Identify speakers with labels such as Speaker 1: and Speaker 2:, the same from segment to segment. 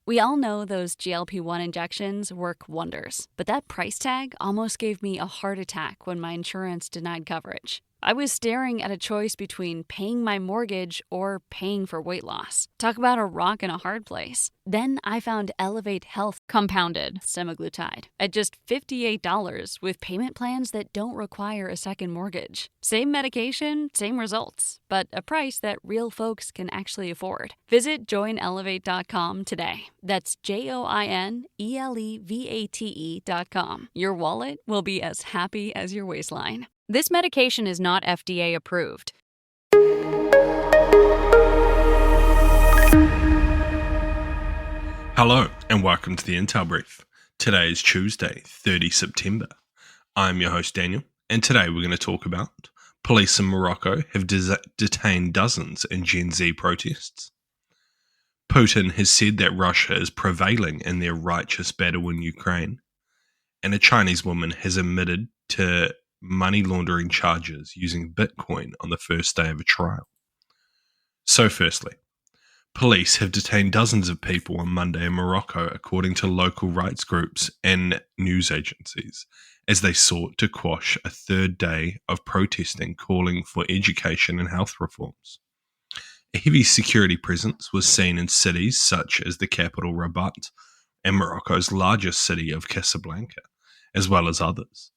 Speaker 1: We all know those GLP-1 injections work wonders, but that price tag almost gave me a heart attack when my insurance denied coverage. I was staring at a choice between paying my mortgage or paying for weight loss. Talk about a rock and a hard place. Then I found Elevate Health compounded semaglutide at just $58 with payment plans that don't require a second mortgage. Same medication, same results, but a price that real folks can actually afford. Visit joinelevate.com today. That's JOINELEVATE.com. Your wallet will be as happy as your waistline. This medication is not FDA approved.
Speaker 2: Hello and welcome to the Intel Brief. Today is Tuesday, 30 September. I'm your host Daniel, and today we're going to talk about police in Morocco have detained dozens in Gen Z protests. Putin has said that Russia is prevailing in their righteous battle in Ukraine, and a Chinese woman has admitted to money laundering charges using Bitcoin on the first day of a trial. So firstly, police have detained dozens of people on Monday in Morocco, according to local rights groups and news agencies, as they sought to quash a third day of protesting calling for education and health reforms. A heavy security presence was seen in cities such as the capital Rabat and Morocco's largest city of Casablanca, as well as others.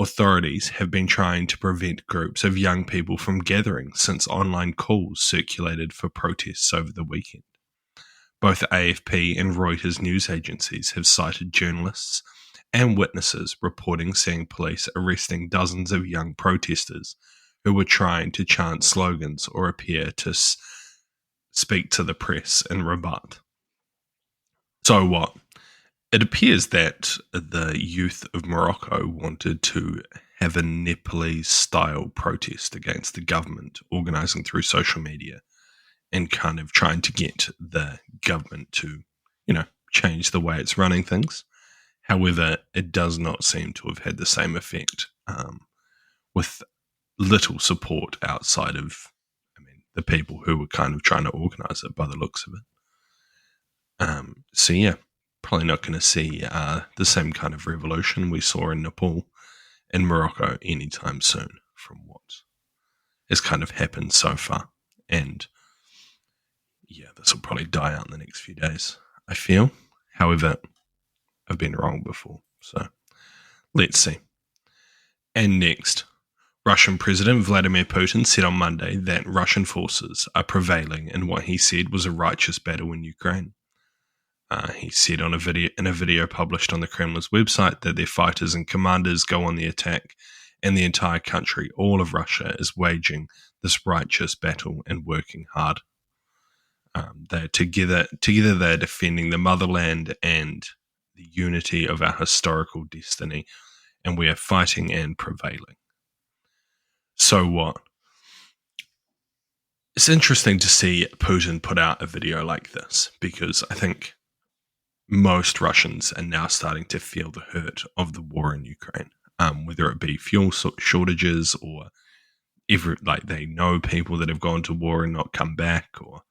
Speaker 2: Authorities have been trying to prevent groups of young people from gathering since online calls circulated for protests over the weekend. Both AFP and Reuters news agencies have cited journalists and witnesses reporting seeing police arresting dozens of young protesters who were trying to chant slogans or appear to speak to the press in Rabat. So what? It appears that the youth of Morocco wanted to have a Nepalese-style protest against the government, organising through social media and kind of trying to get the government to, change the way it's running things. However, it does not seem to have had the same effect, with little support outside of, the people who were kind of trying to organise it by the looks of it. Probably not going to see the same kind of revolution we saw in Nepal and Morocco anytime soon from what has kind of happened so far. And this will probably die out in the next few days, I feel. However, I've been wrong before, so let's see. And next, Russian President Vladimir Putin said on Monday that Russian forces are prevailing in what he said was a righteous battle in Ukraine. He said in a video published on the Kremlin's website that their fighters and commanders go on the attack, and the entire country, all of Russia, is waging this righteous battle and working hard. They're together they're defending the motherland and the unity of our historical destiny, and we are fighting and prevailing. So what? It's interesting to see Putin put out a video like this, because I think most Russians are now starting to feel the hurt of the war in Ukraine, whether it be fuel shortages or they know people that have gone to war and not come back, or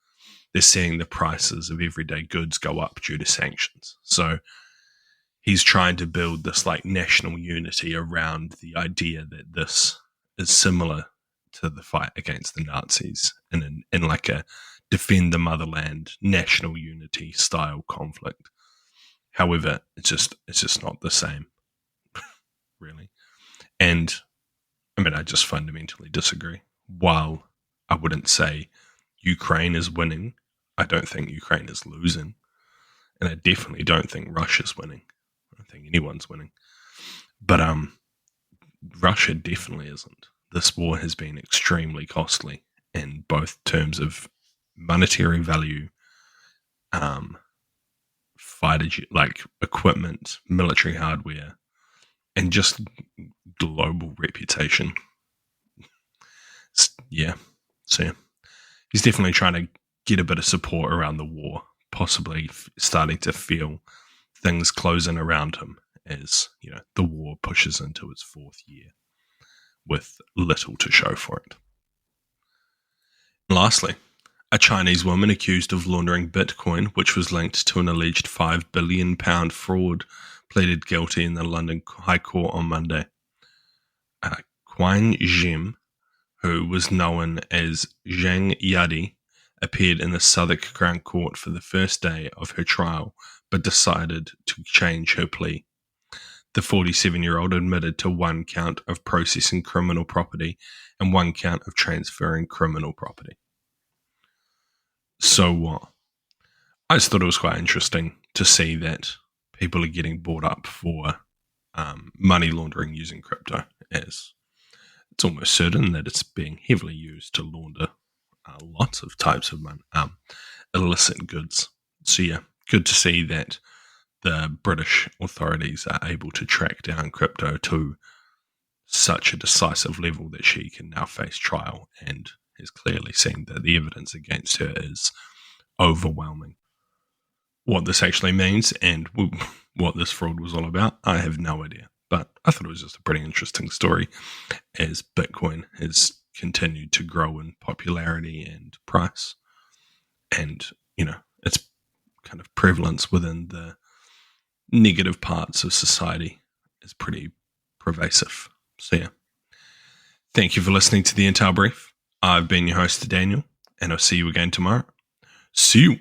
Speaker 2: they're seeing the prices of everyday goods go up due to sanctions. So he's trying to build this national unity around the idea that this is similar to the fight against the Nazis in a defend the motherland, national unity style conflict. However, it's just not the same, really. And I just fundamentally disagree. While I wouldn't say Ukraine is winning, I don't think Ukraine is losing. And I definitely don't think Russia's winning. I don't think anyone's winning. But Russia definitely isn't. This war has been extremely costly in both terms of monetary value, fighter equipment, military hardware, and just global reputation. So he's definitely trying to get a bit of support around the war, possibly starting to feel things closing around him as the war pushes into its fourth year with little to show for it. And lastly, A Chinese woman accused of laundering Bitcoin, which was linked to an alleged £5 billion fraud, pleaded guilty in the London High Court on Monday. Quang Jim, who was known as Zhang Yadi, appeared in the Southwark Crown Court for the first day of her trial, but decided to change her plea. The 47-year-old admitted to one count of processing criminal property and one count of transferring criminal property. So what? I just thought it was quite interesting to see that people are getting brought up for money laundering using crypto, as it's almost certain that it's being heavily used to launder lots of types of money, illicit goods. So yeah, good to see that the British authorities are able to track down crypto to such a decisive level that she can now face trial and has clearly seen that the evidence against her is overwhelming. What this actually means and what this fraud was all about, I have no idea. But I thought it was just a pretty interesting story as Bitcoin has continued to grow in popularity and price. And, its kind of prevalence within the negative parts of society is pretty pervasive. So yeah. Thank you for listening to the Intel Brief. I've been your host, Daniel, and I'll see you again tomorrow. See you.